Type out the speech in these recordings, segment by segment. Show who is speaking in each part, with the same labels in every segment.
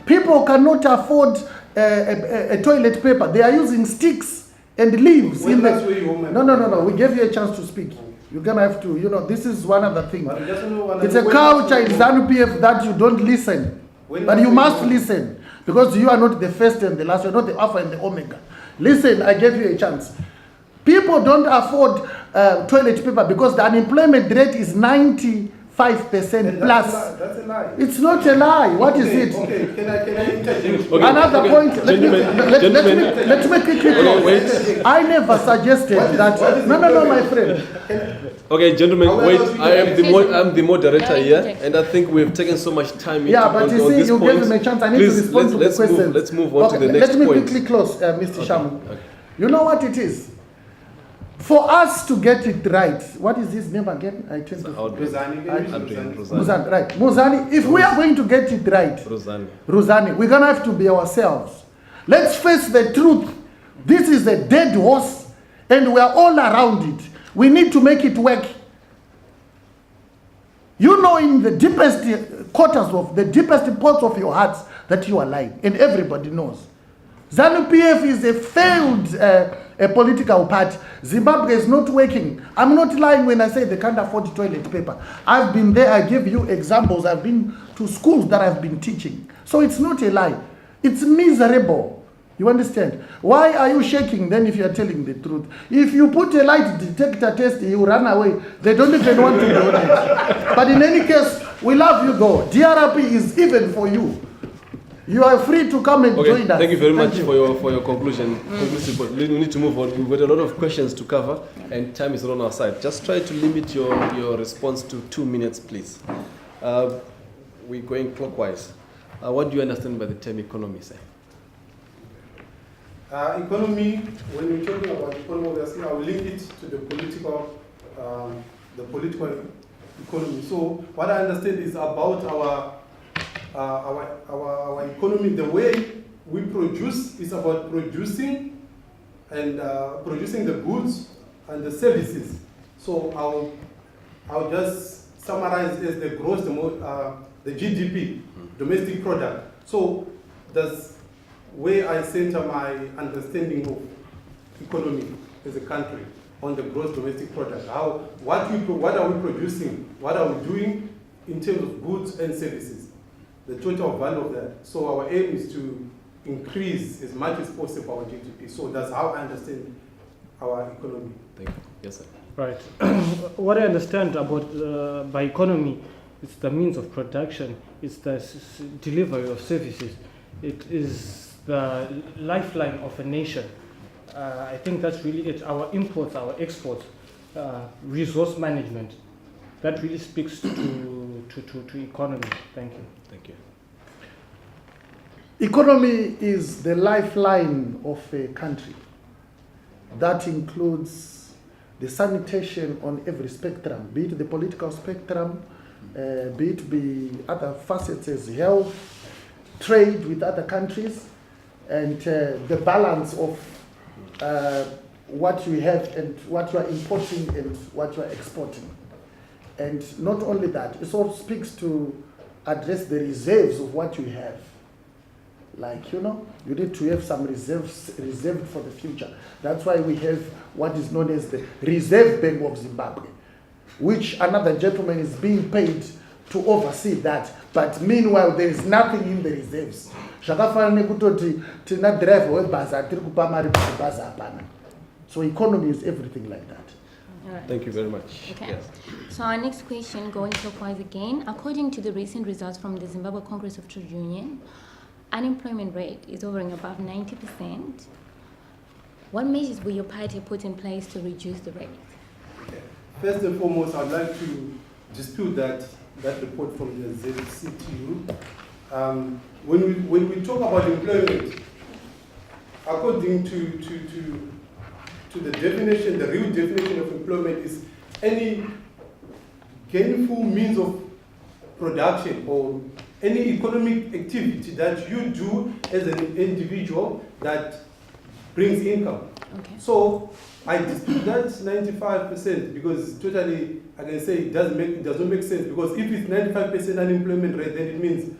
Speaker 1: People cannot afford a toilet paper. They are using sticks and leaves. No. We gave you a chance to speak. You're going to have to, this is one other thing. It's a culture in ZANU-PF that you don't listen. But you must listen. Because you are not the first and the last. You're not the Alpha and the Omega. Listen, I gave you a chance. People don't afford toilet paper because the unemployment rate is 95% plus.
Speaker 2: That's a lie.
Speaker 1: It's not a lie. What is it?
Speaker 2: Okay, can I interject?
Speaker 3: Okay.
Speaker 1: Another point. Let me quickly close. I never suggested that. No, my friend.
Speaker 3: Okay, gentlemen, wait. I'm the moderator here, and I think we've taken so much time.
Speaker 1: But you see, you gave me a chance. I need to respond to the question.
Speaker 3: Let's move on to the next point.
Speaker 1: Let me quickly close, Mr. Shamu. Okay. You know what it is? For us to get it right, what is his name again?
Speaker 2: Ruzani.
Speaker 1: Right. Muzani, if we are going to get it right, Ruzani, we're going to have to be ourselves. Let's face the truth. This is a dead horse, and we are all around it. We need to make it work. You know in the deepest quarters of, the deepest parts of your hearts that you are lying, and everybody knows. ZANU-PF is a failed political party. Zimbabwe is not working. I'm not lying when I say they can't afford toilet paper. I've been there. I give you examples. I've been to schools that I've been teaching. So it's not a lie. It's miserable. You understand? Why are you shaking then if you are telling the truth? If you put a lie detector test, you run away. They don't even want to donate. But in any case, we love you though. DRP is even for you. You are free to come and join us.
Speaker 3: Thank you very much for your conclusion. But we need to move on. We've got a lot of questions to cover, and time is not on our side. Just try to limit your response to 2 minutes, please. We're going clockwise. What do you understand by the term economy, sir?
Speaker 2: Economy, when we're talking about economy, obviously I will link it to the political economy. So what I understand is about our economy. The way we produce is about producing and producing the goods and the services. So I'll just summarize as the gross, the GDP, domestic product. So that's where I center my understanding of economy as a country, on the gross domestic product. What are we producing? What are we doing in terms of goods and services? The total value of that. So our aim is to increase as much as possible our GDP. So that's how I understand our economy.
Speaker 3: Thank you. Yes, sir.
Speaker 4: Right. What I understand about by economy, it's the means of production, it's the delivery of services, it is the lifeline of a nation. I think that's really it. Our imports, our exports, resource management, that really speaks to economy. Thank you.
Speaker 3: Thank you.
Speaker 1: Economy is the lifeline of a country. That includes the sanitation on every spectrum, be it the political spectrum, be it other facets as health, trade with other countries, and the balance of what you have and what you are importing and what you are exporting. And not only that, it also speaks to address the reserves of what you have. Like, you need to have some reserves reserved for the future. That's why we have what is known as the Reserve Bank of Zimbabwe, which another gentleman is being paid to oversee that. But meanwhile, there is nothing in the reserves. So economy is everything like that.
Speaker 4: Right.
Speaker 3: Thank you very much.
Speaker 5: Okay.
Speaker 3: Yes.
Speaker 5: So our next question, going clockwise again. According to the recent results from the Zimbabwe Congress of Trade Union, unemployment rate is hovering above 90%. What measures will your party put in place to reduce the rate?
Speaker 2: First and foremost, I'd like to dispute that report from the ZCTU. When we talk about employment, according to the definition, the real definition of employment is any gainful means of production or any economic activity that you do as an individual that brings income.
Speaker 5: Okay.
Speaker 2: So I dispute that 95% because totally I can say it doesn't make sense, because if it's 95% unemployment rate, then it means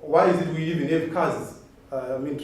Speaker 2: why is it we even have cars? I mean,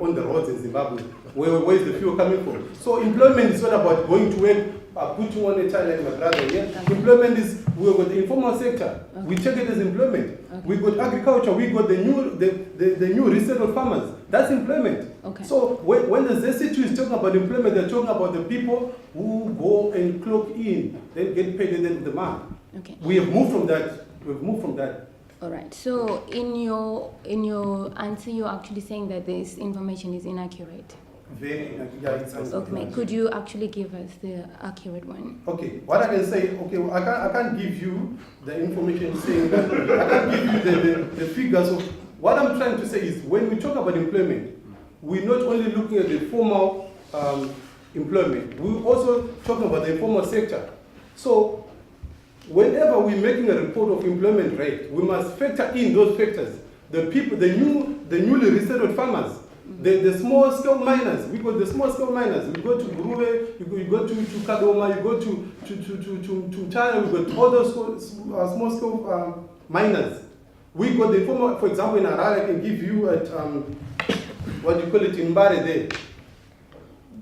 Speaker 2: on the roads in Zimbabwe. Where is the fuel coming from? So employment is not about going to work, putting on a child like my brother here.
Speaker 5: Okay.
Speaker 2: Employment is, we got the informal sector.
Speaker 5: Okay.
Speaker 2: We take it as employment.
Speaker 5: Okay.
Speaker 2: We got agriculture. We got the new resettled farmers. That's employment.
Speaker 5: Okay.
Speaker 2: So when the ZC2 is talking about employment, they're talking about the people who go and clock in, then get paid at the end of the month.
Speaker 5: Okay.
Speaker 2: We have moved from that. We've moved from that.
Speaker 5: All right. So in your answer, you're actually saying that this information is inaccurate.
Speaker 2: Very, yeah, it's
Speaker 5: Okay. Could you actually give us the accurate one?
Speaker 2: Okay. What I can say, okay, I can't give you the information saying that. I can't give you the figures of. What I'm trying to say is, when we talk about employment, we're not only looking at the formal employment. We're also talking about the informal sector. So, whenever we're making a report of employment rate, we must factor in those factors. The people, the newly resettled farmers, the small scale miners. We got the small scale miners. We go to Grue, you go to Kadoma, you go to China. We got all those small scale miners. We got the informal. For example, in Harare, I can give you at what do you call it in Mbare there,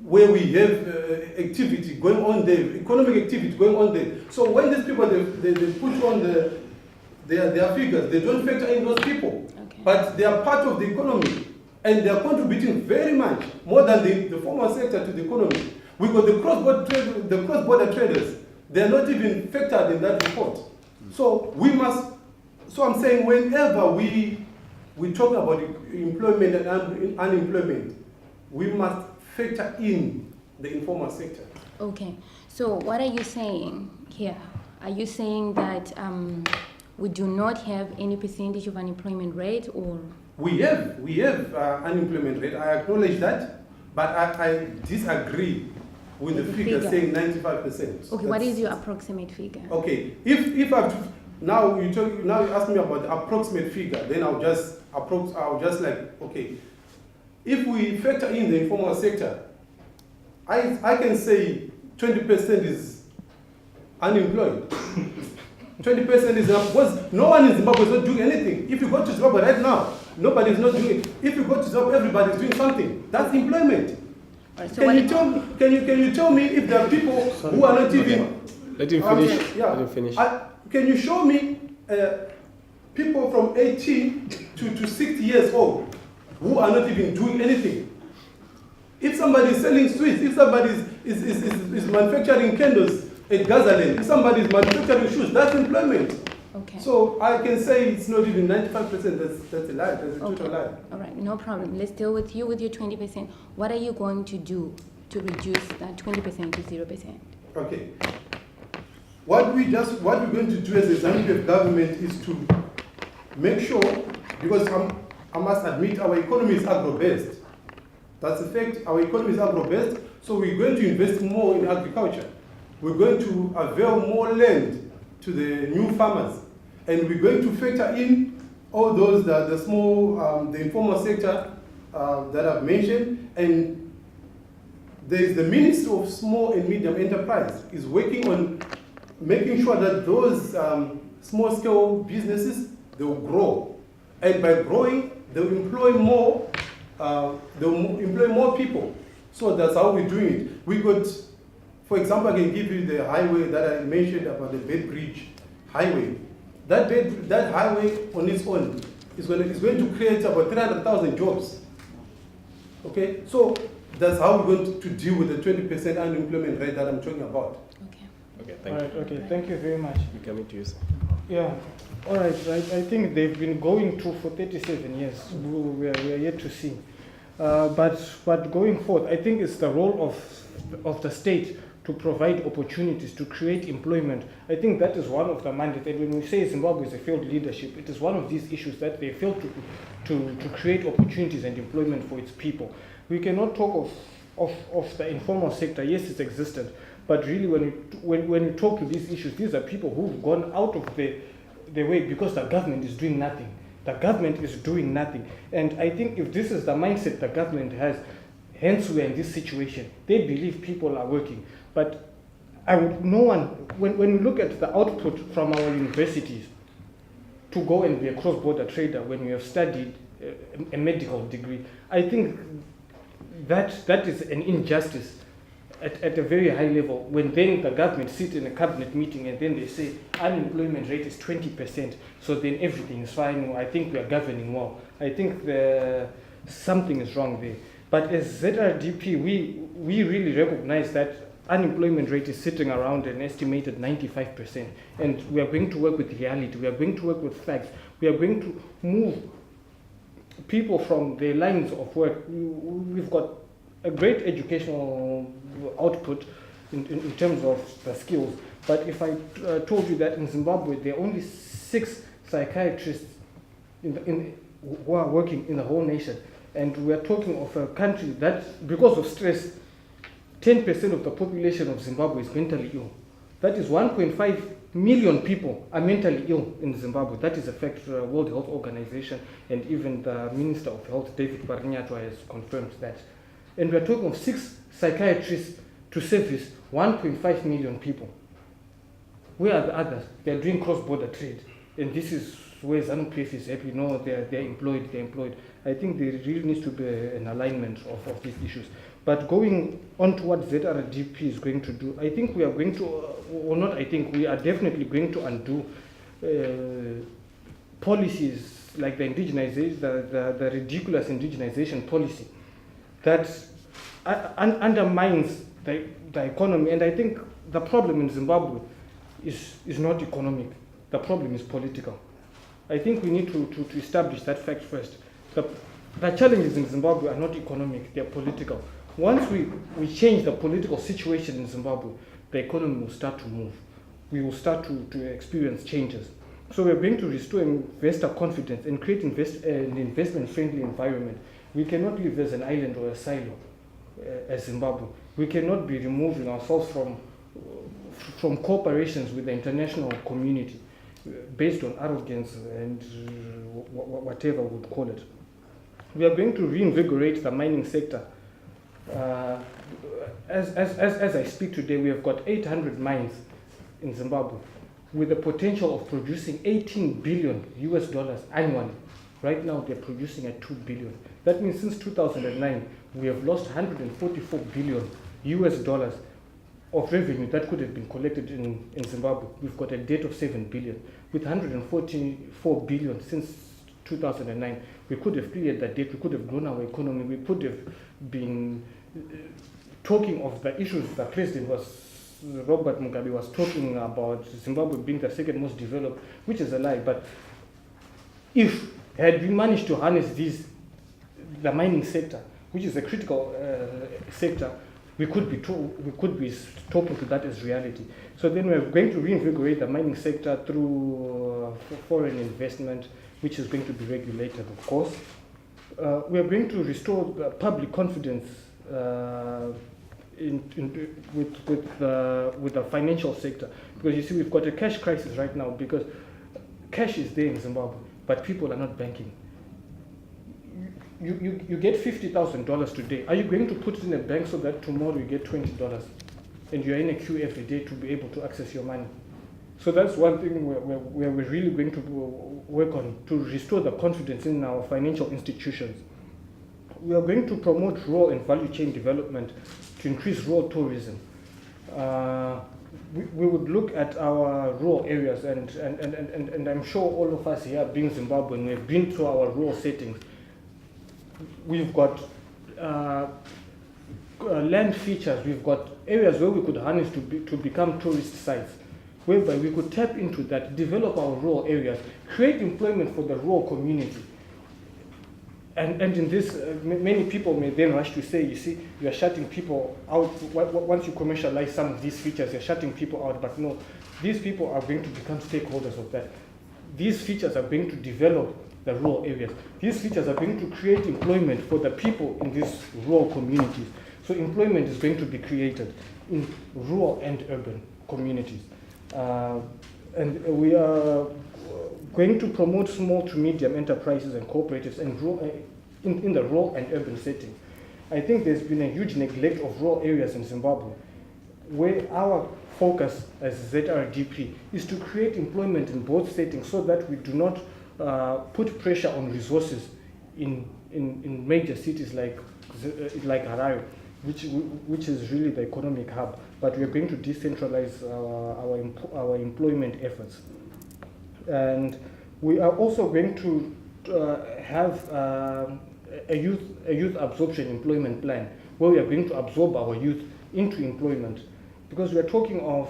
Speaker 2: where we have activity going on there, economic activity going on there. So when these people they put on their figures, they don't factor in those people,
Speaker 5: Okay.
Speaker 2: but they are part of the economy, and they are contributing very much more than the formal sector to the economy. We got the cross-border traders. They are not even factored in that report. So we must. So I'm saying whenever we talk about employment and unemployment, we must factor in the informal sector.
Speaker 5: Okay. So what are you saying here? Are you saying that we do not have any percentage of unemployment rate, or?
Speaker 2: We have unemployment rate. I acknowledge that, but I disagree with the figure saying 95%.
Speaker 5: Okay. What is your approximate figure?
Speaker 2: Okay. If I have to, now you ask me about the approximate figure, then I'll just like, okay, if we factor in the informal sector, I can say 20% is unemployed. 20% is enough, because no one in Zimbabwe is not doing anything. If you go to Zimbabwe right now, nobody is not doing it. If you go to Zimbabwe, everybody is doing something. That's employment.
Speaker 5: Right, so
Speaker 2: Can you tell me if there are people who are not even?
Speaker 3: Let him finish. Let him finish.
Speaker 2: Can you show me people from 18 to 60 years old who are not even doing anything? If somebody is selling sweets, if somebody is manufacturing candles at Gazaland, if somebody is manufacturing shoes, that's employment.
Speaker 5: Okay.
Speaker 2: So I can say it's not even 95%. That's a lie. That's a total lie.
Speaker 5: All right, no problem. Let's deal with you with your 20%. What are you going to do to reduce that 20% to 0%?
Speaker 2: Okay. What we're going to do as a Zambian government is to make sure, because I must admit our economy is agro-based. That's a fact. Our economy is agro-based, so we're going to invest more in agriculture. We're going to avail more land to the new farmers, and we're going to factor in all those the small, the informal sector that I've mentioned, and there is the Ministry of Small and Medium Enterprise is working on making sure that those small-scale businesses, they will grow, and by growing, they will employ more. They will employ more people. So that's how we're doing it. We got, for example, I can give you the highway that I mentioned about the Bed Bridge highway. That highway on its own is going to create about 300,000 jobs. Okay, so that's how we're going to deal with the 20% unemployment rate that I'm talking about.
Speaker 3: Okay,
Speaker 4: All
Speaker 3: thank
Speaker 4: right,
Speaker 3: you.
Speaker 4: okay, thank you very much.
Speaker 3: We're coming to you, sir.
Speaker 4: Yeah, all right, I think they've been going through for 37 years. We are yet to see. But going forward, I think it's the role of the state to provide opportunities, to create employment. I think that is one of the mandates. And when we say Zimbabwe is a failed leadership, it is one of these issues that they failed to create opportunities and employment for its people. We cannot talk of the informal sector. Yes, it's existent, but really when you talk to these issues, these are people who've gone out of the way because the government is doing nothing. The government is doing nothing. And I think if this is the mindset the government has, hence we're in this situation. They believe people are working. But when we look at the output from our universities, to go and be a cross-border trader when you have studied a medical degree. I think that is an injustice at a very high level, when then the government sits in a cabinet meeting and then they say unemployment rate is 20%, so then everything is fine. I think we are governing well. I think something is wrong there. But as ZRDP, we really recognize that unemployment rate is sitting around an estimated 95%, and we are going to work with reality. We are going to work with facts. We are going to move people from their lines of work. We've got a great educational output in terms of the skills. But if I told you that in Zimbabwe there are only 6 psychiatrists who are working in the whole nation, and we are talking of a country that, because of stress, 10% of the population of Zimbabwe is mentally ill. That is 1.5 million people are mentally ill in Zimbabwe. That is a fact. World Health Organization and even the Minister of Health, David Barnyato, has confirmed that. And we are talking of 6 psychiatrists to service 1.5 million people. Where are the others? They are doing cross-border trade. And this is where ZANU-PF is happy. No, they're employed. I think there really needs to be an alignment of these issues. But going on to what ZRDP is going to do, I think we are going to, or not I think, we are definitely going to undo policies like the indigenization, the ridiculous indigenization policy that undermines the economy. And I think the problem in Zimbabwe is not economic. The problem is political. I think we need to establish that fact first. The challenges in Zimbabwe are not economic, they are political. Once we change the political situation in Zimbabwe, the economy will start to move. We will start to experience changes. So we're going to restore investor confidence and create an investment-friendly environment. We cannot live as an island or a silo as Zimbabwe. We cannot be removing ourselves from cooperations with the international community based on arrogance and whatever we would call it. We are going to reinvigorate the mining sector. As I speak today, we have got 800 mines in Zimbabwe with the potential of producing $18 billion annually. Right now, they're producing at $2 billion. That means since 2009, we have lost $144 billion of revenue that could have been collected in Zimbabwe. We've got a debt of $7 billion. With $144 billion since 2009, we could have cleared that debt. We could have grown our economy. We could have been talking of the issues the president Robert Mugabe was talking about, Zimbabwe being the second most developed, which is a lie. But if had we managed to harness the mining sector, which is a critical sector, we could be talking to that as reality. So then we're going to reinvigorate the mining sector through foreign investment, which is going to be regulated, of course. We are going to restore public confidence with the financial sector, because you see we've got a cash crisis right now because cash is there in Zimbabwe, but people are not banking. You get $50,000 today. Are you going to put it in a bank so that tomorrow you get $20 and you're in a queue every day to be able to access your money? So that's one thing where we're really going to work on to restore the confidence in our financial institutions. We are going to promote rural and value chain development to increase rural tourism. We would look at our rural areas, and I'm sure all of us here being Zimbabwean, we've been to our rural settings. We've got land features, we've got areas where we could harness to become tourist sites, whereby we could tap into that, develop our rural areas, create employment for the rural community. And in this, many people may then rush to say, you see, you are shutting people out. Once you commercialize some of these features, you're shutting people out. But no, these people are going to become stakeholders of that. These features are going to develop the rural areas. These features are going to create employment for the people in these rural communities. So employment is going to be created in rural and urban communities. And we are going to promote small to medium enterprises and cooperatives and in the rural and urban setting. I think there's been a huge neglect of rural areas in Zimbabwe. where our focus as ZRDP is to create employment in both settings so that we do not put pressure on resources in major cities like Harare, which is really the economic hub. But we are going to decentralize our employment efforts. And we are also going to have a youth absorption employment plan, where we are going to absorb our youth into employment, because we are talking of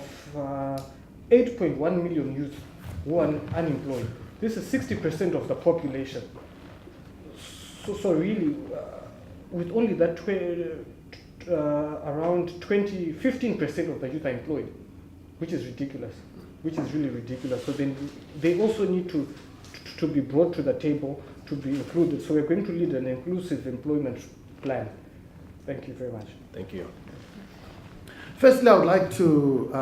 Speaker 4: 8.1 million youth who are unemployed. This is 60% of the population. So really, with only that around 15% of the youth are employed, which is ridiculous, which is really ridiculous. So then they also need to be brought to the table, to be included. So we're going to lead an inclusive employment plan. Thank you very much.
Speaker 3: Thank you.
Speaker 1: Firstly, I would like to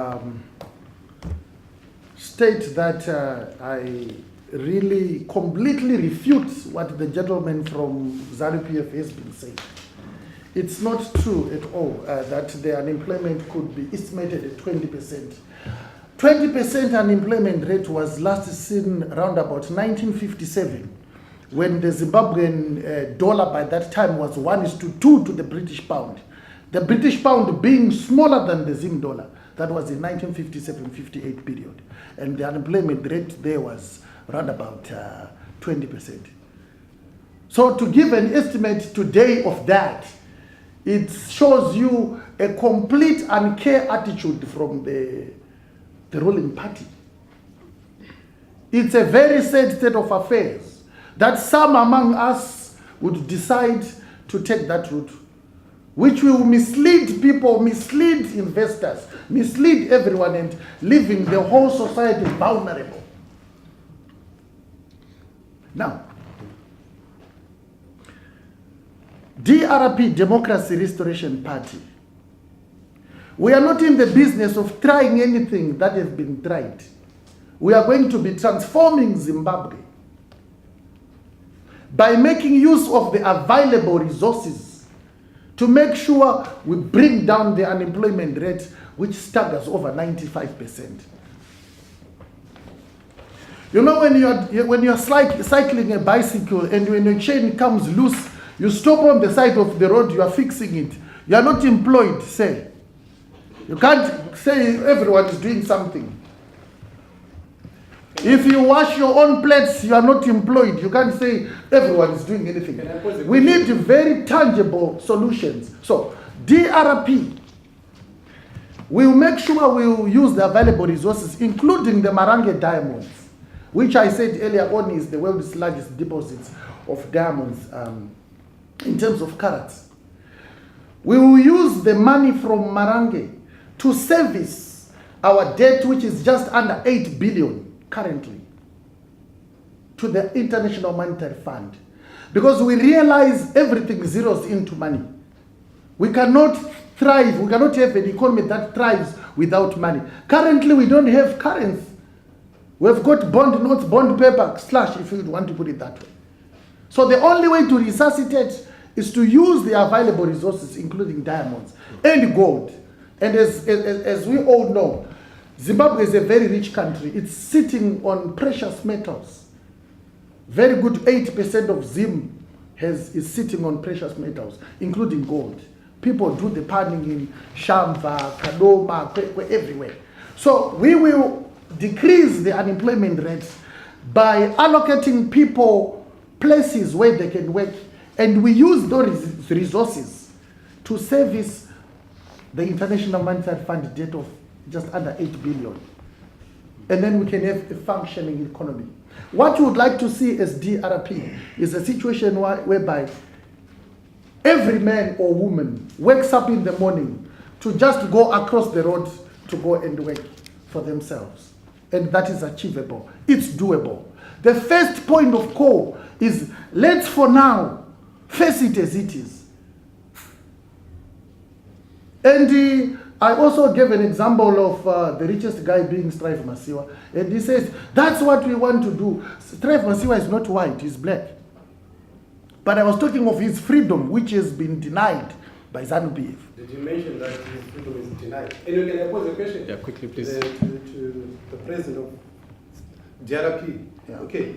Speaker 1: state that I really completely refute what the gentleman from ZANU-PF has been saying. It's not true at all that the unemployment could be estimated at 20%. 20% unemployment rate was last seen around about 1957, when the Zimbabwean dollar by that time was 1:2 to the British pound. The British pound being smaller than the Zim dollar. That was in 1957-58 period. And the unemployment rate there was around about 20%. So to give an estimate today of that, it shows you a complete uncare attitude from the ruling party. It's a very sad state of affairs that some among us would decide to take that route, which will mislead people, mislead investors, mislead everyone, and leaving the whole society vulnerable. Now, DRP, Democracy Restoration Party, we are not in the business of trying anything that has been tried. We are going to be transforming Zimbabwe by making use of the available resources to make sure we bring down the unemployment rate, which staggers over 95%. You know, when you're cycling a bicycle and when your chain comes loose, you stop on the side of the road, you are fixing it. You are not employed, say. You can't say everyone is doing something. If you wash your own plates, you are not employed. You can't say everyone is doing anything. We need very tangible solutions. So, DRP will make sure we will use the available resources, including the Marange diamonds, which I said earlier on is the world's largest deposits of diamonds in terms of carats. We will use the money from Marange to service our debt, which is just under 8 billion currently, to the International Monetary Fund. Because we realize everything zeroes into money. We cannot thrive, we cannot have an economy that thrives without money. Currently, we don't have currency. We've got bond notes, bond paper, slash, if you want to put it that way. So the only way to resuscitate is to use the available resources, including diamonds and gold. And as we all know, Zimbabwe is a very rich country. It's sitting on precious metals. Very good 80% of Zim is sitting on precious metals, including gold. People do the panning in Shamva, Kadoma, everywhere. So we will decrease the unemployment rates by allocating people places where they can work, and we use those resources to service the International Monetary Fund debt of just under 8 billion. And then we can have a functioning economy. What you would like to see as DRP is a situation whereby every man or woman wakes up in the morning to just go across the road to go and work for themselves. And that is achievable. It's doable. The first point of call is, let's for now face it as it is. And I also gave an example of the richest guy being Strive Masiwa. And he says, that's what we want to do. Strive Masiwa is not white, he's black. But I was talking of his freedom, which has been denied by ZANU-PF.
Speaker 2: Did you mention that his freedom is deny. And can I pose a question?
Speaker 3: Yeah, quickly, please.
Speaker 2: To the president of DRP.
Speaker 1: Yeah.
Speaker 2: Okay.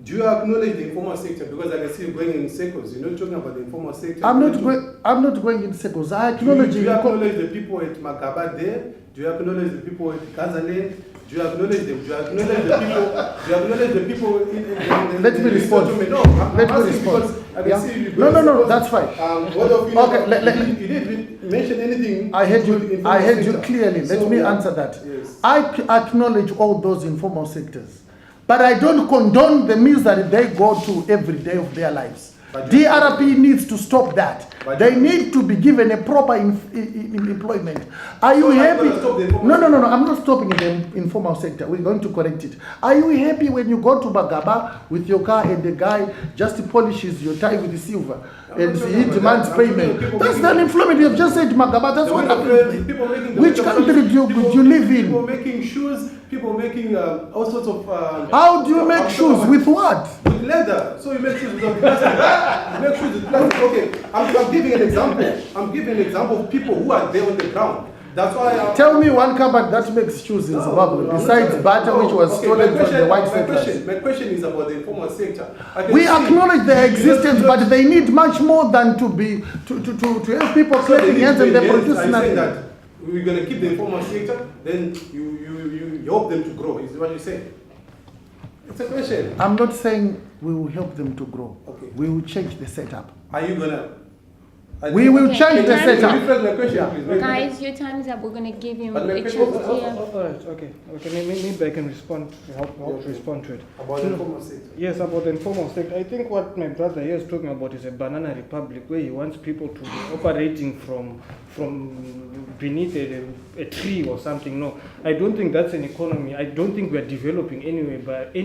Speaker 2: Do you acknowledge the informal sector? Because I can see you going in circles. You're not talking about the informal sector.
Speaker 1: I'm not going in circles. I acknowledge
Speaker 2: Do you acknowledge the people at Magaba there? Do you acknowledge the people at Kazale? Do you acknowledge them? Do you acknowledge the people? Do you acknowledge the people in
Speaker 1: Let me respond.
Speaker 2: No, I'm
Speaker 1: Let me
Speaker 2: asking
Speaker 1: respond.
Speaker 2: because I can
Speaker 1: Yeah.
Speaker 2: see you.
Speaker 1: No, that's fine.
Speaker 2: What of you?
Speaker 1: Okay,
Speaker 2: You didn't mention anything.
Speaker 1: I heard
Speaker 2: to
Speaker 1: you.
Speaker 2: the informal
Speaker 1: I heard you
Speaker 2: sector.
Speaker 1: clearly. Let
Speaker 2: So,
Speaker 1: me
Speaker 2: yeah.
Speaker 1: answer that.
Speaker 2: Yes.
Speaker 1: I acknowledge all those informal sectors, but I don't condone the misery they go to every day of their lives.
Speaker 2: But you-
Speaker 1: DRP needs to stop that.
Speaker 2: But
Speaker 1: They
Speaker 2: you-
Speaker 1: need to be given a proper employment. Are you
Speaker 2: So you're
Speaker 1: happy?
Speaker 2: gonna stop the informal
Speaker 1: No. I'm not stopping the informal sector. We're going to correct it. Are you happy when you go to Bagaba with your car and the guy just polishes your tie with the silver and
Speaker 2: not talking
Speaker 1: he
Speaker 2: about
Speaker 1: demands
Speaker 2: that. I'm talking
Speaker 1: payment?
Speaker 2: about people
Speaker 1: That's the
Speaker 2: making-
Speaker 1: unemployment. You've just said Magaba. That's
Speaker 2: The
Speaker 1: what
Speaker 2: window frames,
Speaker 1: happens.
Speaker 2: people making the
Speaker 1: Which
Speaker 2: window
Speaker 1: country
Speaker 2: frames,
Speaker 1: do you live in?
Speaker 2: People making shoes, people making all sorts of.
Speaker 1: How do you make shoes? With what?
Speaker 2: With leather. So you make shoes with plastic. You make shoes with plastic. Okay, I'm giving an example. I'm giving an example of people who are there on the ground. That's why I.
Speaker 1: Tell me one company that makes shoes in Zimbabwe besides Bata, which was stolen from the white settlers.
Speaker 2: My question is about the informal sector. I can
Speaker 1: We
Speaker 2: see-
Speaker 1: acknowledge their
Speaker 2: you
Speaker 1: existence,
Speaker 2: don't-
Speaker 1: but they need much more than to be to have people
Speaker 2: So they
Speaker 1: clapping
Speaker 2: need
Speaker 1: hands
Speaker 2: to
Speaker 1: and
Speaker 2: be
Speaker 1: they
Speaker 2: yes,
Speaker 1: produce
Speaker 2: I say
Speaker 1: nothing.
Speaker 2: that we're going to keep the informal sector, then you help them to grow, is what you say. It's a question.
Speaker 1: I'm not saying we will help them to grow.
Speaker 2: Okay.
Speaker 1: We will change the setup.
Speaker 2: Are you going to?
Speaker 1: We will
Speaker 5: Okay,
Speaker 1: change the
Speaker 5: can I-
Speaker 2: Can you
Speaker 1: setup.
Speaker 2: rephrase my question,
Speaker 1: Yeah.
Speaker 2: please?
Speaker 5: Guys, your time's up. We're gonna give him
Speaker 2: But my
Speaker 5: a
Speaker 2: question
Speaker 5: chance
Speaker 2: was-
Speaker 5: here.
Speaker 4: All right, okay. Maybe I can respond, help
Speaker 2: Okay.
Speaker 4: respond to it.
Speaker 2: About the informal sector.
Speaker 4: Yes, about the informal sector. I think what my brother here is talking about is a banana republic where he wants people to be operating from beneath a tree or something. No, I don't think that's an economy. I don't think we are developing anyway, but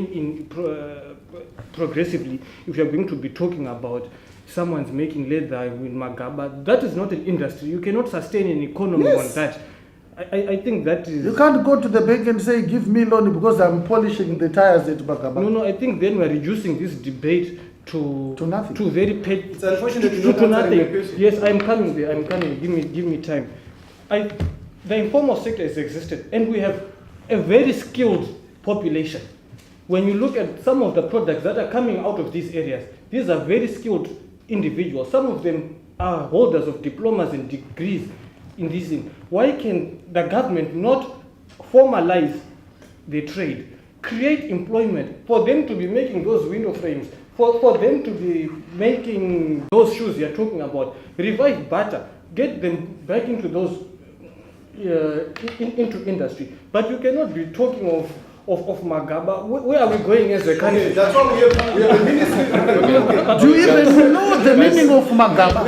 Speaker 4: progressively, if you are going to be talking about someone's making leather in Magaba, that is not an industry. You cannot sustain an economy
Speaker 1: Yes.
Speaker 4: on that. I think that is...
Speaker 1: You can't go to the bank and say, give me loan because I'm polishing the tires at Bagaba.
Speaker 4: No, I think then we're reducing this debate to
Speaker 1: nothing.
Speaker 4: To very
Speaker 2: It's unfortunate you're
Speaker 4: to
Speaker 2: not answering
Speaker 4: nothing.
Speaker 2: my question.
Speaker 4: Yes, I'm coming there. I'm coming. Give me time. The informal sector has existed, and we have a very skilled population. When you look at some of the products that are coming out of these areas, these are very skilled individuals. Some of them are holders of diplomas and degrees in this thing. Why can the government not formalize the trade, create employment for them to be making those window frames, for them to be making those shoes you're talking about, revive Bata, get them back into those into industry. But you cannot be talking of Magaba. Where are we going as a country?
Speaker 2: Okay, that's why we have a ministry.
Speaker 1: Do you even know the meaning of Magaba?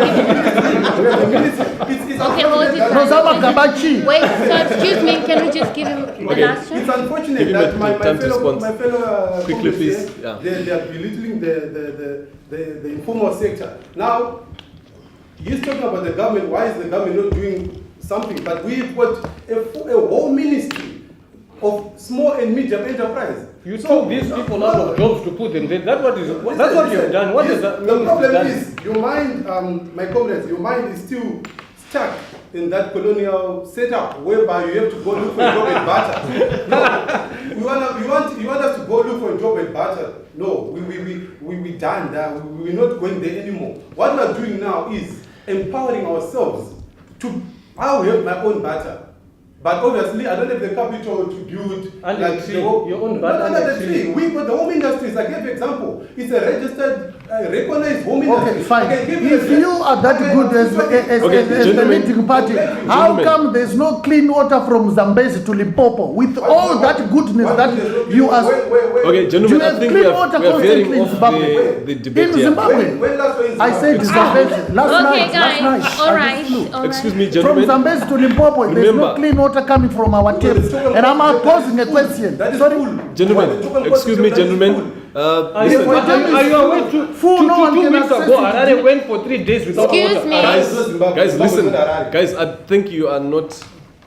Speaker 2: It's
Speaker 5: Okay, hold it
Speaker 2: unfortunate
Speaker 5: down.
Speaker 1: Rosa Magabachi.
Speaker 5: Wait, so excuse me, can we just give him the
Speaker 3: Okay.
Speaker 5: last
Speaker 2: It's
Speaker 5: one?
Speaker 2: unfortunate
Speaker 3: Give him
Speaker 2: that
Speaker 3: a
Speaker 2: my
Speaker 3: time to
Speaker 2: fellow,
Speaker 3: respond. Quickly,
Speaker 2: comrades
Speaker 3: please.
Speaker 2: here,
Speaker 3: Yeah.
Speaker 2: they are belittling the informal sector. Now, he's talking about the government. Why is the government not doing something? But we've got a whole ministry of small and medium enterprise.
Speaker 4: You took these people out of jobs to put them there. That's what you've done. What does that mean?
Speaker 2: The problem
Speaker 4: That-
Speaker 2: is, your mind, my comrades, your mind is still stuck in that colonial setup whereby you have to go look for a job at Bata. No, you want us to go look for a job at Bata. No, we done that. We're not going there anymore. What we are doing now is empowering ourselves to. I will have my own Bata. But obviously, I don't have the capital to build
Speaker 4: And
Speaker 2: like
Speaker 4: the tree,
Speaker 2: the whole,
Speaker 4: your own
Speaker 2: no,
Speaker 4: Bata
Speaker 2: no,
Speaker 4: and
Speaker 2: the
Speaker 4: the
Speaker 2: tree.
Speaker 4: tree.
Speaker 2: We got the home industries. I gave example. It's a registered, recognized home industry.
Speaker 1: Okay, fine.
Speaker 2: I can give
Speaker 1: If you are that
Speaker 2: Okay,
Speaker 1: good as
Speaker 3: Okay,
Speaker 1: the
Speaker 3: gentlemen.
Speaker 1: leading party, how
Speaker 3: Gentlemen.
Speaker 1: come there's no clean water from Zambezi to Limpopo with all that goodness that you are?
Speaker 3: Okay, gentlemen,
Speaker 1: You
Speaker 3: I
Speaker 1: have
Speaker 3: think
Speaker 1: clean
Speaker 3: we are
Speaker 1: water
Speaker 3: veering
Speaker 1: constantly in
Speaker 3: off
Speaker 1: Zimbabwe.
Speaker 3: the debate
Speaker 1: In
Speaker 3: here.
Speaker 1: Zimbabwe.
Speaker 2: When last were in
Speaker 1: I said
Speaker 2: Zimbabwe?
Speaker 1: Zambezi last
Speaker 5: Okay,
Speaker 1: night. Last night.
Speaker 5: guys, all
Speaker 1: I
Speaker 5: right,
Speaker 1: just flew.
Speaker 5: all right.
Speaker 3: Excuse me,
Speaker 1: From
Speaker 3: gentlemen.
Speaker 1: Zambezi to Limpopo, there's no
Speaker 3: Remember-
Speaker 1: clean water coming from our taps. And I'm posing a question.
Speaker 2: That is
Speaker 1: Sorry.
Speaker 2: full.
Speaker 3: Gentlemen, excuse me,
Speaker 2: That is
Speaker 3: gentlemen.
Speaker 2: full.
Speaker 4: Are
Speaker 3: Listen,
Speaker 4: you aware
Speaker 1: Full, no one
Speaker 4: two
Speaker 1: can
Speaker 4: weeks
Speaker 1: access
Speaker 4: ago,
Speaker 1: it.
Speaker 4: Harare went for 3 days without
Speaker 5: Excuse
Speaker 4: water.
Speaker 5: me.
Speaker 3: guys, listen,
Speaker 2: Zimbabwe is not Harare.
Speaker 3: guys. I think you are not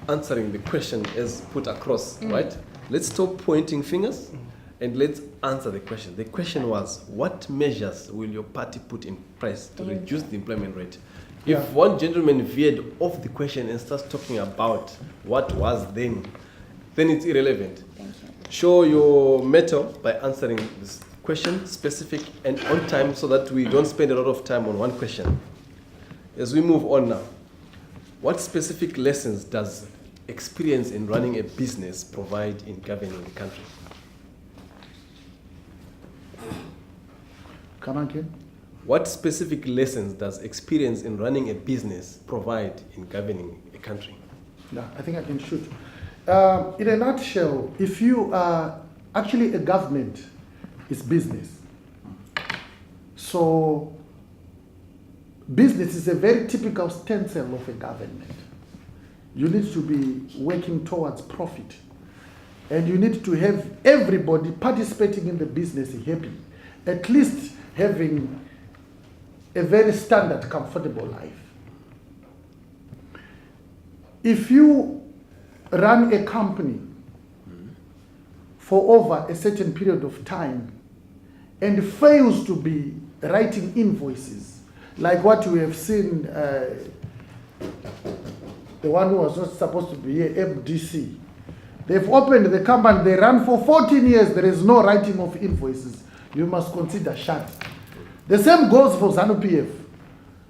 Speaker 3: answering the question as put across, right? Let's stop pointing fingers and let's answer the question. The question was, what measures will your party put in place to reduce the employment rate? If
Speaker 1: Yeah.
Speaker 3: one gentleman veered off the question and starts talking about what was then it's irrelevant.
Speaker 5: Thank you.
Speaker 3: Show your mettle by answering this question, specific and on time, so that we don't spend a lot of time on one question. As we move on now, what specific lessons does experience in running a business provide in governing the country?
Speaker 1: Come on, Ken.
Speaker 3: What specific lessons does experience in running a business provide in governing a country?
Speaker 1: No, I think I can shoot. In a nutshell, if you are actually a government, it's business. So business is a very typical stencil of a government. You need to be working towards profit. And you need to have everybody participating in the business happy. At least having a very standard, comfortable life. If you run a company for over a certain period of time and fails to be writing invoices, like what we have seen, the one who was not supposed to be here, MDC. They've opened the company, they ran for 14 years, there is no writing of invoices. You must consider shut. The same goes for ZANU-PF.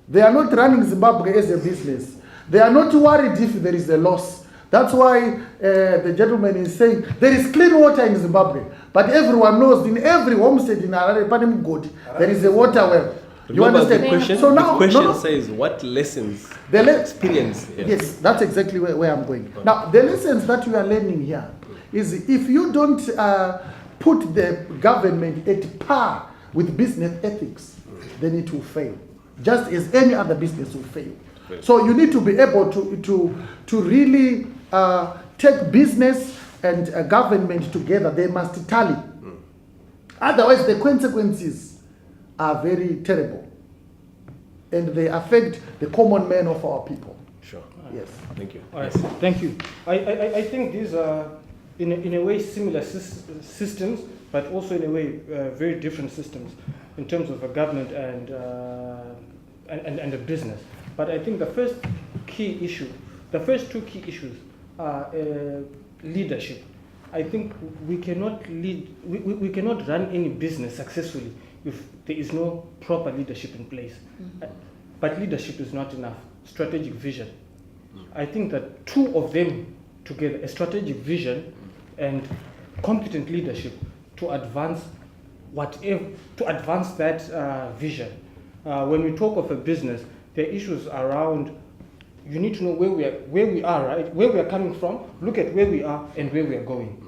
Speaker 1: They are not running Zimbabwe as a business. They are not worried if there is a loss. That's why the gentleman is saying there is clean water in Zimbabwe. But everyone knows in every homestead in Harare, Panimugodi, there is a water well. You
Speaker 3: Remember
Speaker 1: understand?
Speaker 3: the question,
Speaker 1: So now,
Speaker 3: the question
Speaker 1: no, no.
Speaker 3: says what lessons
Speaker 1: The
Speaker 3: experience?
Speaker 1: Yes, that's exactly where I'm going. Now, the lessons that we are learning here is if you don't put the government at par with business ethics, then it will fail. Just as any other business will fail. So you need to be able to really take business and government together. They must tally. Otherwise, the consequences are very terrible. And they affect the common man of our people.
Speaker 3: Sure.
Speaker 1: Yes.
Speaker 3: Thank you.
Speaker 4: All right, thank you. I think these are, in a way, similar systems, but also in a way very different systems in terms of a government and a business. But I think the first two key issues are leadership. I think we cannot lead, we cannot run any business successfully if there is no proper leadership in place. But leadership is not enough. Strategic vision. I think that two of them together, a strategic vision and competent leadership, to advance that vision. When we talk of a business, there are issues around. You need to know where we are, right? Where we are coming from. Look at where we are and where we are going.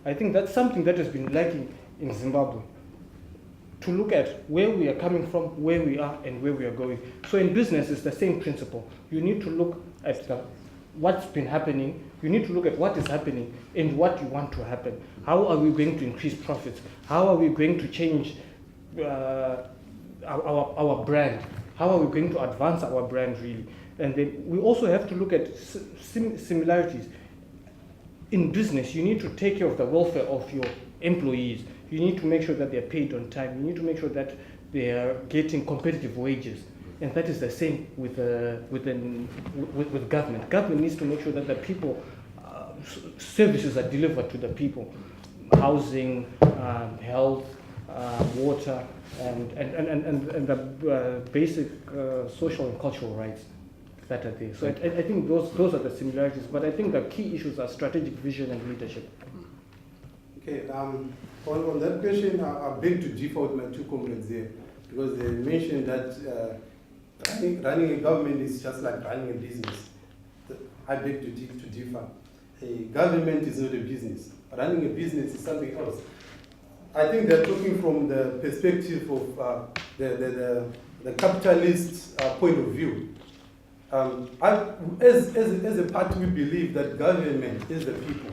Speaker 4: I think that's something that has been lacking in Zimbabwe. To look at where we are coming from, where we are, and where we are going. So in business, it's the same principle. You need to look at what's been happening. You need to look at what is happening and what you want to happen. How are we going to increase profits? How are we going to change our brand? How are we going to advance our brand, really? And then we also have to look at similarities. In business, you need to take care of the welfare of your employees. You need to make sure that they're paid on time. You need to make sure that they are getting competitive wages. And that is the same with government. Government needs to make sure that the people, services are delivered to the people. Housing, health, water, and the basic social and cultural rights that are there. So I think those are the similarities. But I think the key issues are strategic vision and leadership.
Speaker 2: Okay, on that question, I beg to differ with my two comrades there, because they mentioned that running a government is just like running a business. I beg to differ. A government is not a business. Running a business is something else. I think they're talking from the perspective of the capitalist point of view. As a party, we believe that government is the people.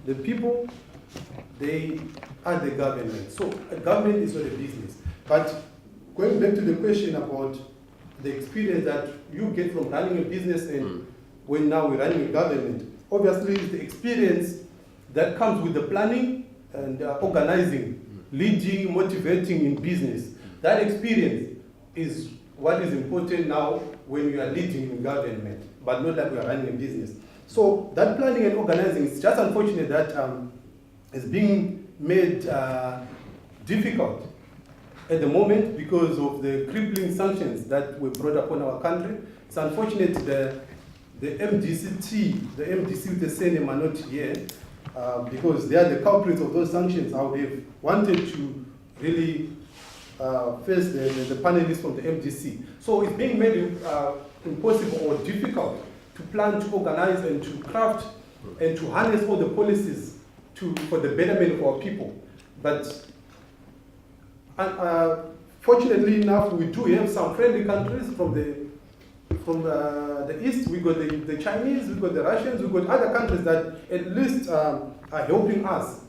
Speaker 2: The people, they are the government. So a government is not a business. But going back to the question about the experience that you get from running a business and when now we're running a government, obviously it's the experience that comes with the planning and organizing, leading, motivating in business. That experience is what is important now when you are leading in government, but not like we are running a business. So that planning and organizing is just unfortunate that it's being made difficult at the moment because of the crippling sanctions that were brought upon our country. It's unfortunate the MDC with the surname are not here because they are the culprits of those sanctions. I would have wanted to really face the panelists from the MDC. So it's being made impossible or difficult to plan, to organize, and to craft, and to harness all the policies for the betterment of our people. But fortunately enough, we do have some friendly countries from the east. We got the Chinese, we got the Russians, we got other countries that at least are helping us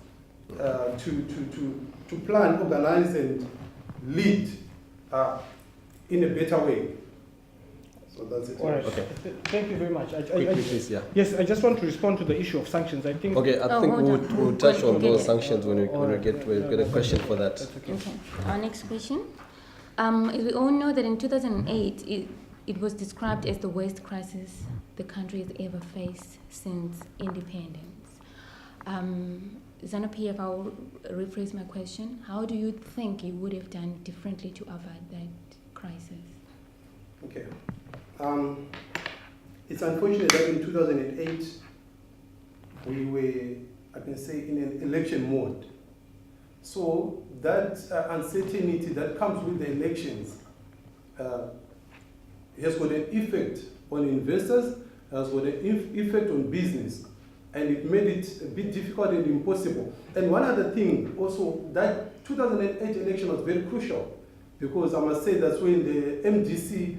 Speaker 2: to plan, organize, and lead in a better way. So that's it.
Speaker 4: All right.
Speaker 3: Okay.
Speaker 4: Thank you very much.
Speaker 3: Quickly, please, yeah.
Speaker 4: Yes, I just want to respond to the issue of sanctions. I think.
Speaker 3: Okay, I think we'll touch on those sanctions when we get a question for that.
Speaker 4: Okay.
Speaker 5: Okay. Our next question. We all know that in 2008, it was described as the worst crisis the country has ever faced since independence. ZANU-PF, I'll rephrase my question. How do you think you would have done differently to avoid that crisis?
Speaker 2: Okay. It's unfortunate that in 2008 we were, I can say, in an election mode. So that uncertainty that comes with the elections has got an effect on investors, has got an effect on business, and it made it a bit difficult and impossible. And one other thing also, that 2008 election was very crucial because I must say that's when the MDC,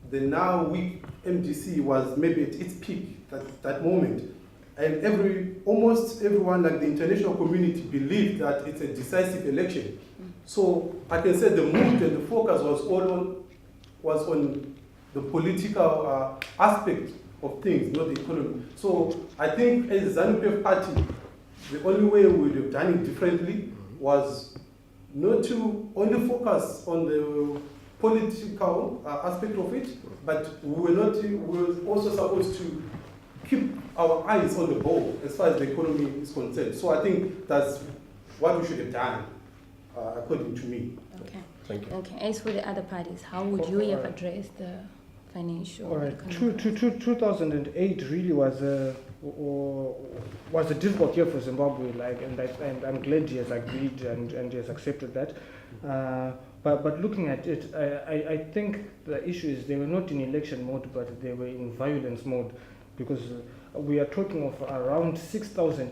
Speaker 2: the now weak MDC, was maybe at its peak at that moment. And almost everyone, like the international community, believed that it's a decisive election. So I can say the mood and the focus was on the political aspect of things, not the economy. So I think as a ZANU-PF party, the only way we would have done it differently was not to only focus on the political aspect of it, but we were also supposed to keep our eyes on the ball as far as the economy is concerned. So I think that's what we should have done, according to me.
Speaker 5: Okay.
Speaker 3: Thank you.
Speaker 5: Okay. As for the other parties, how would you have addressed the financial?
Speaker 4: All right.
Speaker 5: economic-
Speaker 4: 2008 really was a difficult year for Zimbabwe. And I'm glad he has agreed and he has accepted that. But looking at it, I think the issue is they were not in election mode, but they were in violence mode, because we are talking of around 6,000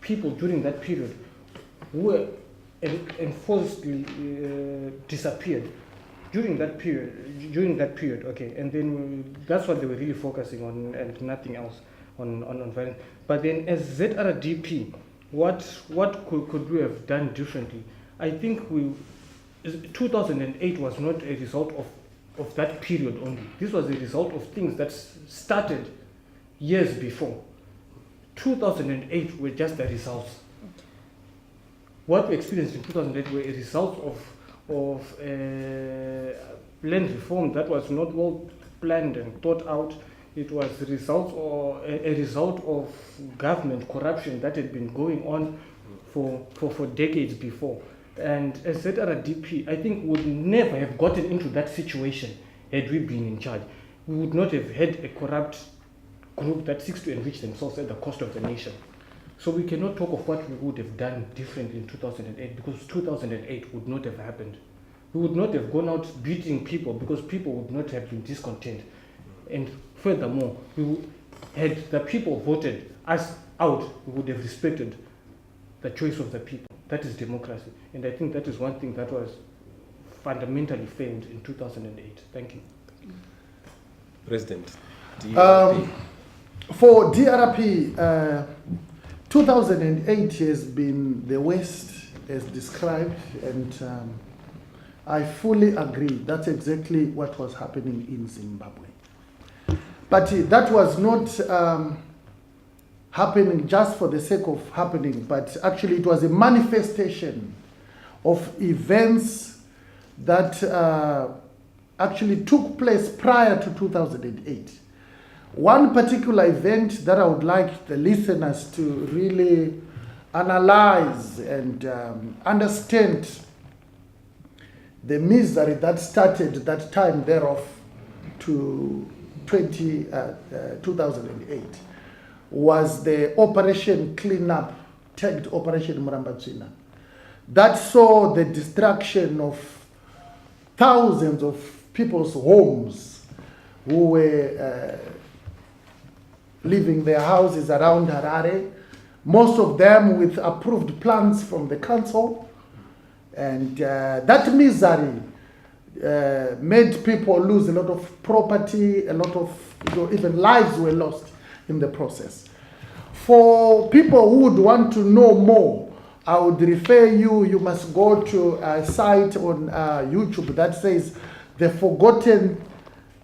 Speaker 4: people during that period who were enforcedly disappeared during that period. Okay, and then that's what they were really focusing on, and nothing else on violence. But then as ZRDP, what could we have done differently? I think 2008 was not a result of that period only. This was a result of things that started years before. 2008 were just the results. What we experienced in 2008 were a result of land reform that was not well planned and thought out. It was a result of government corruption that had been going on for decades before. And as ZRDP, I think would never have gotten into that situation had we been in charge. We would not have had a corrupt group that seeks to enrich themselves at the cost of the nation. So we cannot talk of what we would have done differently in 2008, because 2008 would not have happened. We would not have gone out beating people, because people would not have been discontent. And furthermore, had the people voted us out, we would have respected the choice of the people. That is democracy. And I think that is one thing that was fundamentally failed in 2008. Thank you.
Speaker 3: President, DRP.
Speaker 1: For DRP, 2008 has been the worst as described, and I fully agree. That's exactly what was happening in Zimbabwe. But that was not happening just for the sake of happening, but actually it was a manifestation of events that actually took place prior to 2008. One particular event that I would like the listeners to really analyze and understand the misery that started that time thereof to 2008 was the Operation Cleanup, tagged Operation Murambatsvina, that saw the destruction of thousands of people's homes who were leaving their houses around Harare, most of them with approved plans from the council. And that misery made people lose a lot of property, a lot of, even lives were lost in the process. For people who would want to know more, I would refer you must go to a site on YouTube that says The Forgotten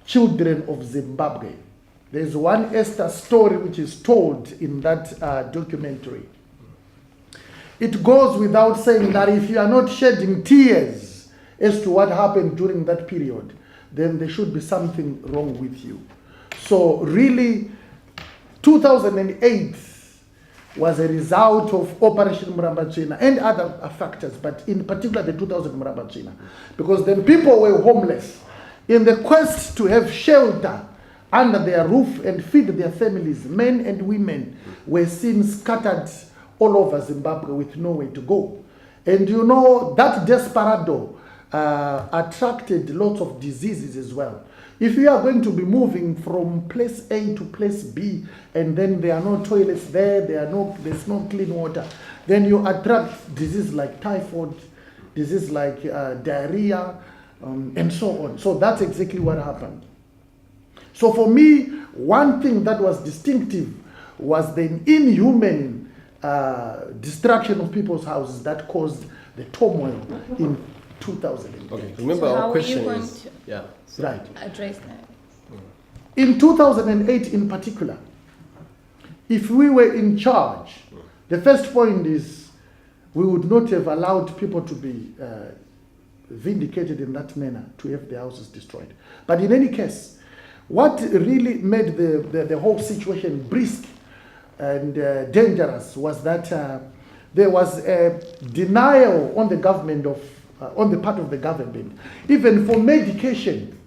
Speaker 1: Children of Zimbabwe. There's one Esther story which is told in that documentary. It goes without saying that if you are not shedding tears as to what happened during that period, then there should be something wrong with you. So really, 2008 was a result of Operation Murambatsvina and other factors, but in particular the 2000 Murambatsvina, because then people were homeless. In the quest to have shelter under their roof and feed their families, men and women were seen scattered all over Zimbabwe with nowhere to go. And you know, that desperado attracted lots of diseases as well. If you are going to be moving from place A to place B, and then there are no toilets there, there's no clean water, then you attract diseases like typhoid, disease like diarrhea, and so on. So that's exactly what happened. So for me, one thing that was distinctive was the inhuman destruction of people's houses that caused the turmoil in 2008.
Speaker 3: Okay, remember
Speaker 5: So
Speaker 3: our
Speaker 5: how
Speaker 3: question
Speaker 5: are you
Speaker 3: is...
Speaker 5: going
Speaker 3: Yeah.
Speaker 5: to
Speaker 1: Right.
Speaker 5: address that?
Speaker 1: In 2008 in particular, if we were in charge, the first point is we would not have allowed people to be vindicated in that manner, to have their houses destroyed. But in any case, what really made the whole situation brisk and dangerous was that there was a denial on the government of, on the part of the government, even for medication.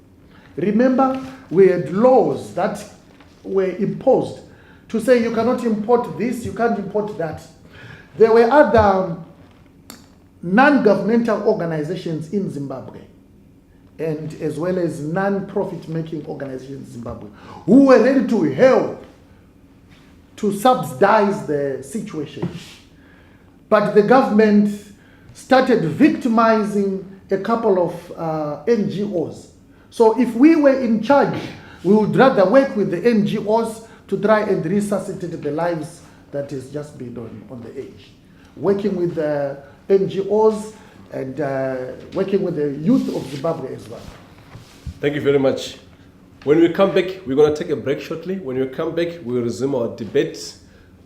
Speaker 1: Remember, we had laws that were imposed to say you cannot import this, you can't import that. There were other non-governmental organizations in Zimbabwe, and as well as non-profit making organizations in Zimbabwe, who were ready to help to subsidize the situation. But the government started victimizing a couple of NGOs. So if we were in charge, we would rather work with the NGOs to try and resuscitate the lives that has just been on the edge. Working with the NGOs and working with the youth of Zimbabwe as well.
Speaker 3: Thank you very much. When we come back, we're going to take a break shortly. When we come back, we'll resume our debate,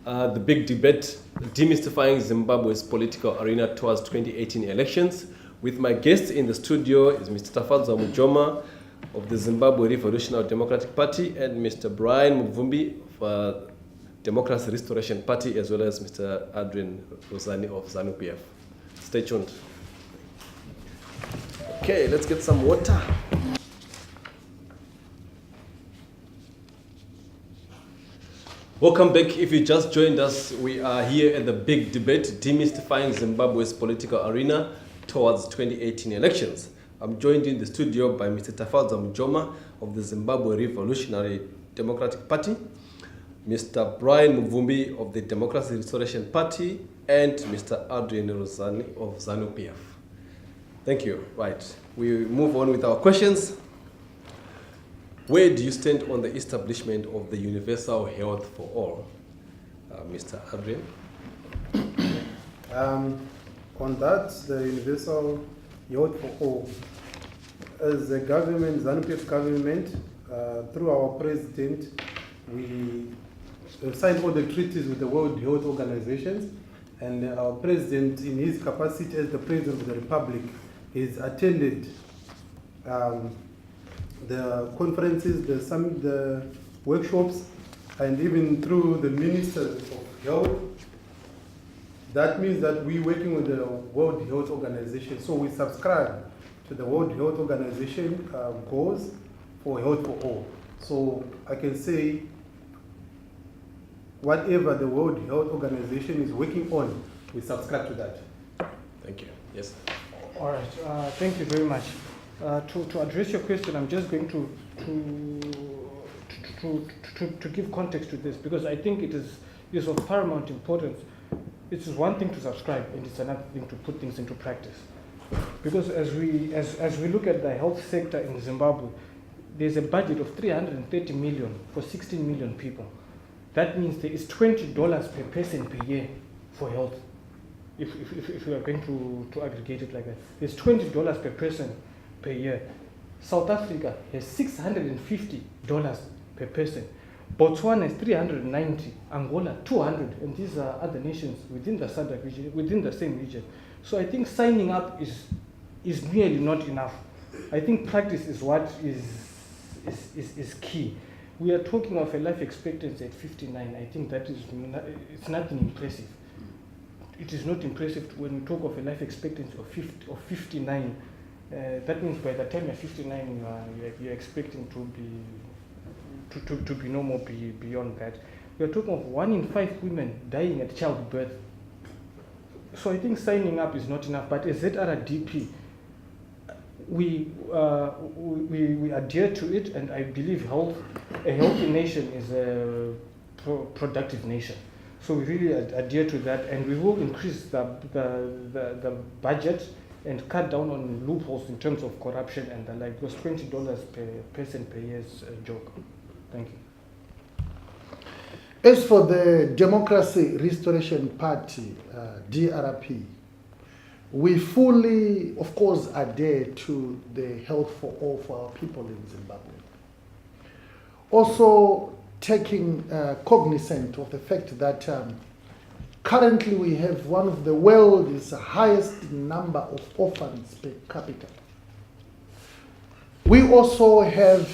Speaker 3: the big debate, demystifying Zimbabwe's political arena towards 2018 elections. With my guest in the studio is Mr. Tafadzwa Mujoma of the Zimbabwe Revolutionary Democratic Party and Mr. Brian Muvumbi of Democracy Restoration Party, as well as Mr. Adrian Rosani of ZANU-PF. Stay tuned. Okay, let's get some water. Welcome back. If you just joined us, we are here at the big debate, demystifying Zimbabwe's political arena towards 2018 elections. I'm joined in the studio by Mr. Tafadzwa Mujoma of the Zimbabwe Revolutionary Democratic Party, Mr. Brian Muvumbi of the Democracy Restoration Party, and Mr. Adrian Rosani of ZANU-PF. Thank you. Right. We move on with our questions. Where do you stand on the establishment of the universal health for all? Mr. Adrian?
Speaker 2: On that, the universal health for all, as a government, ZANU-PF government, through our president, we signed all the treaties with the World Health Organizations, and our president, in his capacity as the President of the Republic, is attended the conferences, the summit, the workshops, and even through the ministers of health. That means that we're working with the World Health Organization. So we subscribe to the World Health Organization goals for health for all. So I can say whatever the World Health Organization is working on, we subscribe to that.
Speaker 3: Thank you. Yes.
Speaker 4: All right, thank you very much. To address your question, I'm just going to give context to this, because I think it is of paramount importance. It is one thing to subscribe, and it's another thing to put things into practice. Because as we look at the health sector in Zimbabwe, there's a budget of 330 million for 16 million people. That means there is $20 per person per year for health. If we are going to aggregate it like that, there's $20 per person per year. South Africa has $650 per person. Botswana is 390, Angola 200, and these are other nations within the SADC region, within the same region. So I think signing up is merely not enough. I think practice is what is key. We are talking of a life expectancy at 59. I think that it's nothing impressive. It is not impressive when we talk of a life expectancy of 59. That means by the time you're 59, you're expecting to be no more beyond that. We are talking of 1 in 5 women dying at childbirth. So I think signing up is not enough. But as ZRDP, we adhere to it, and I believe a healthy nation is a productive nation. So we really adhere to that, and we will increase the budget and cut down on loopholes in terms of corruption and the like. Because $20 per person per year is a joke. Thank you.
Speaker 1: As for the Democracy Restoration Party, DRP, we fully, of course, adhere to the health for all for our people in Zimbabwe. Also, taking cognizant of the fact that currently we have one of the world's highest number of orphans per capita. We also have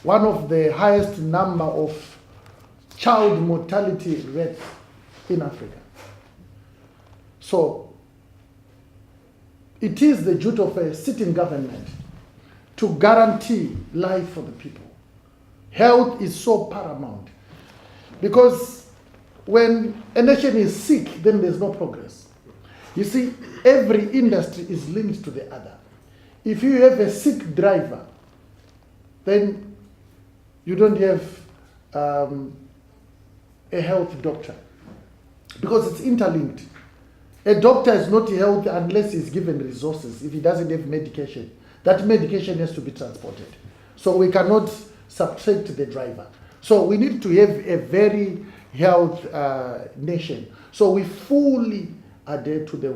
Speaker 1: one of the highest number of child mortality rates in Africa. So it is the duty of a sitting government to guarantee life for the people. Health is so paramount, because when a nation is sick, then there's no progress. You see, every industry is linked to the other. If you have a sick driver, then you don't have a health doctor, because it's interlinked. A doctor is not healthy unless he's given resources. If he doesn't have medication, that medication has to be transported. So we cannot subtract the driver. So we need to have a very health nation. So we fully adhere to the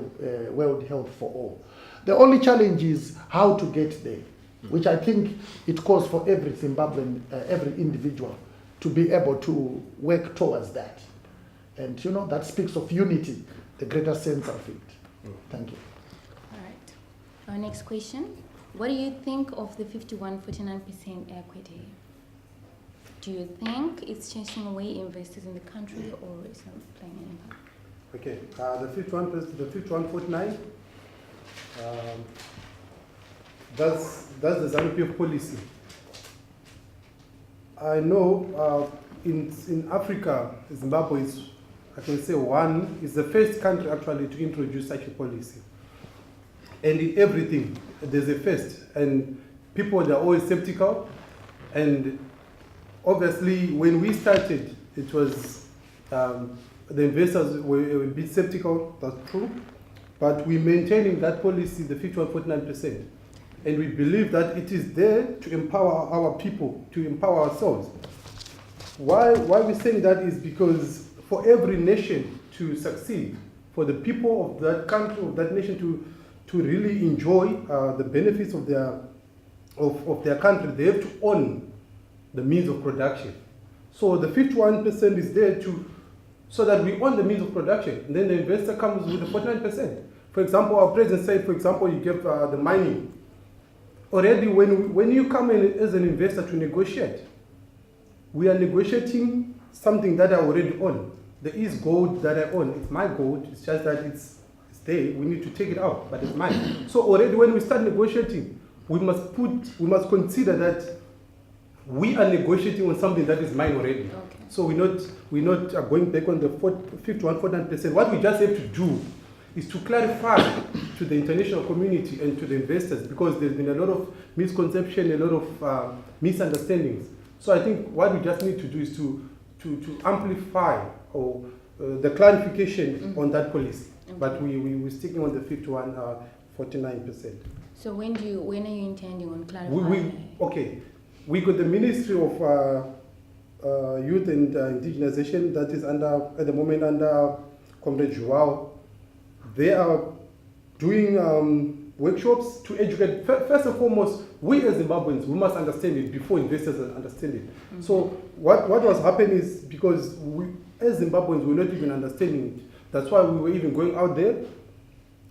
Speaker 1: World Health for All. The only challenge is how to get there, which I think it calls for every Zimbabwean, every individual to be able to work towards that. And you know, that speaks of unity, the greater sense of it. Thank you.
Speaker 5: All right. Our next question. What do you think of the 51-49% equity? Do you think it's changing the way investors in the country, or is it playing an impact?
Speaker 2: Okay, the 51-49, that's the ZANU-PF policy. I know in Africa, Zimbabwe is, I can say is the first country actually to introduce such a policy. And in everything, there's a first, and people are always skeptical. And obviously, when we started, it was the investors were a bit skeptical. That's true, but we're maintaining that policy, the 51-49%, and we believe that it is there to empower our people, to empower ourselves. Why we're saying that is because for every nation to succeed, for the people of that country, of that nation to really enjoy the benefits of their country, they have to own the means of production. So the 51% is there so that we own the means of production. And then the investor comes with the 49%. For example, our president said, for example, you give the mining. already when you come in as an investor to negotiate, we are negotiating something that I already own. There is gold that I own. It's my gold. It's just that it's there. We need to take it out, but it's mine. So already when we start negotiating, we must consider that we are negotiating on something that is mine already.
Speaker 5: Okay.
Speaker 2: So we're not going back on the 51.49%. What we just have to do is to clarify to the international community and to the investors, because there's been a lot of misconception, a lot of misunderstandings. So I think what we just need to do is to amplify or the clarification on that policy.
Speaker 5: Okay.
Speaker 2: But we're sticking on the 51.49%.
Speaker 5: So when are you intending on clarifying?
Speaker 2: Okay, we got the Ministry of Youth and Indigenization that is at the moment under Comrade Joao. They are doing workshops to educate. First and foremost, we as Zimbabweans, we must understand it before investors understand it. Mm-hmm. So what was happening is, because we as Zimbabweans, we're not even understanding it. That's why we were even going out there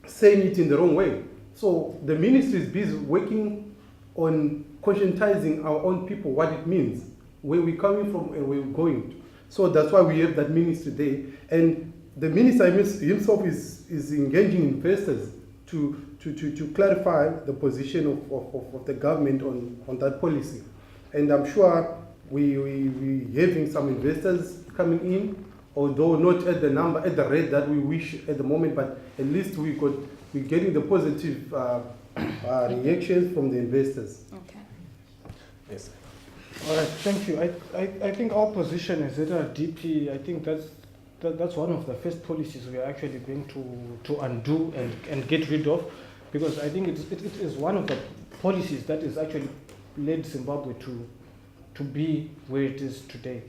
Speaker 2: saying it in the wrong way. So the ministry is busy working on conscientizing our own people what it means, where we're coming from and where we're going to. So that's why we have that ministry there. And the minister himself is engaging investors to clarify the position of the government on that policy. And I'm sure we're having some investors coming in, although not at the number, at the rate that we wish at the moment, but at least we're getting the positive reactions from the investors.
Speaker 5: Okay.
Speaker 3: Yes.
Speaker 4: All right, thank you. I think our position is that DP, I think that's one of the first policies we are actually going to undo and get rid of, because I think it is one of the policies that is actually led Zimbabwe to be where it is today.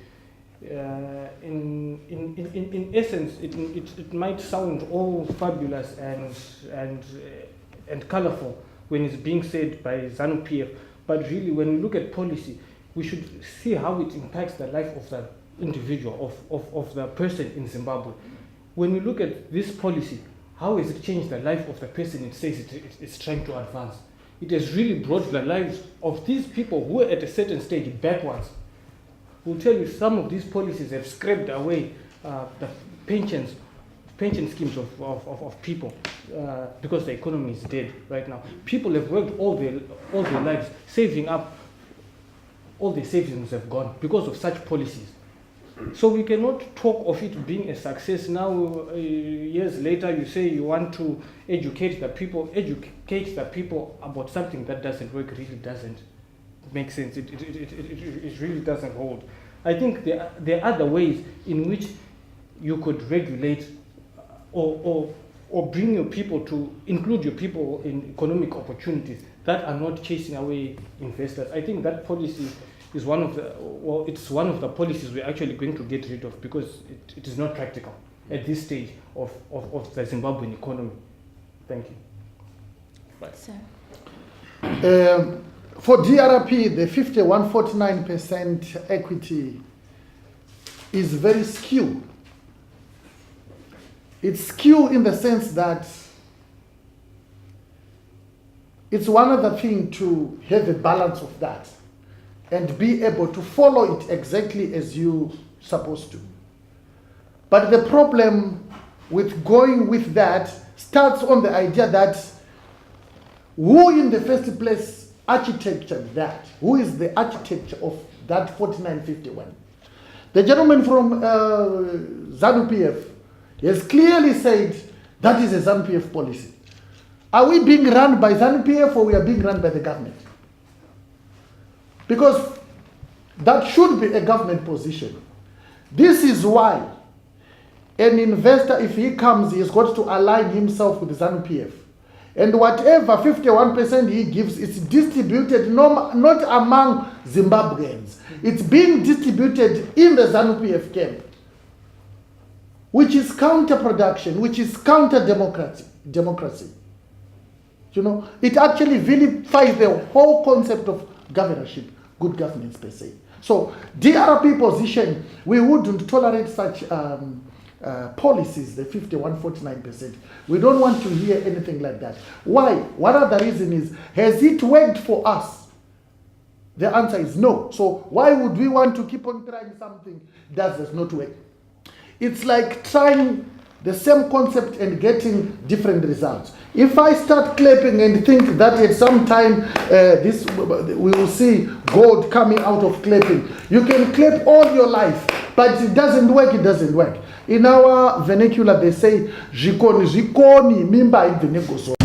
Speaker 4: In essence, it might sound all fabulous and colorful when it's being said by ZANU-PF, but really when we look at policy, we should see how it impacts the life of the individual, of the person in Zimbabwe. When we look at this policy, how has it changed the life of the person it says it's trying to advance? It has really brought the lives of these people who are at a certain stage backwards. We'll tell you some of these policies have scraped away the pension schemes of people because the economy is dead right now. People have worked all their lives, saving up. All their savings have gone because of such policies. So we cannot talk of it being a success now. Years later, you say you want to educate the people about something that doesn't work, really doesn't make sense. It really doesn't hold. I think there are other ways in which you could regulate or bring your people to include your people in economic opportunities that are not chasing away investors. I think that policy is one of the policies we're actually going to get rid of, because it is not practical at this stage of the Zimbabwean economy. Thank you.
Speaker 3: Right.
Speaker 5: Sir.
Speaker 1: For DRP, the 51.49% equity is very skewed. It's skewed in the sense that it's one other thing to have a balance of that and be able to follow it exactly as you're supposed to. But the problem with going with that starts on the idea that who in the first place architectured that? Who is the architect of that 49.51? The gentleman from ZANU-PF has clearly said that is a ZANU-PF policy. Are we being run by ZANU-PF or we are being run by the government? Because that should be a government position. This is why an investor, if he comes, he has got to align himself with ZANU-PF. And whatever 51% he gives, it's distributed not among Zimbabweans. It's being distributed in the ZANU-PF camp, which is counterproduction, which is counter-democracy. You know, it actually vilifies the whole concept of governorship, good governance per se. So DRP position, we wouldn't tolerate such policies, the 51-49%. We don't want to hear anything like that. Why? One other reason is, has it worked for us? The answer is no. So why would we want to keep on trying something that does not work? It's like trying the same concept and getting different results. If I start clapping and think that at some time we will see gold coming out of clapping, you can clap all your life, but it doesn't work, it doesn't work. In our vernacular, they say, "Jikoni, jikoni, mimba ibveneko."